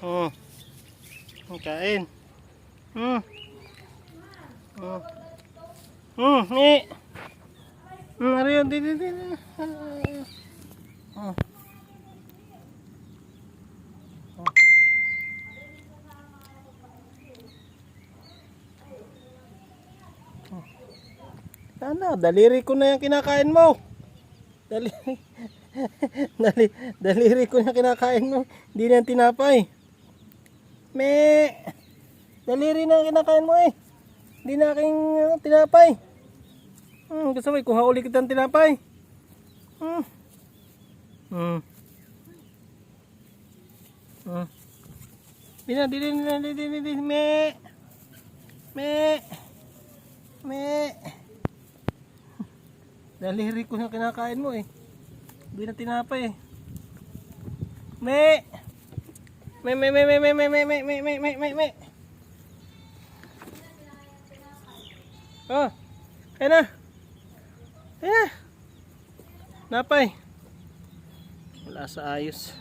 Oh. Ang kain. Hmm. Oh. Ni. Ariyo, di. Oh. Ano, daliri ko na yung kinakain mo. Daliri. Daliri ko na kinakain mo. Hindi na yung tinapay. Me. Daliri na yung kinakain mo eh. Hindi na aking tinapay. Gusto mo, kuha ulit kitang tinapay. Dili. Me. Daliri ko na kinakain mo eh. Hindi na tinapay eh. Me. Oh, kaya na. Kaya na. Napay. Wala sa ayos.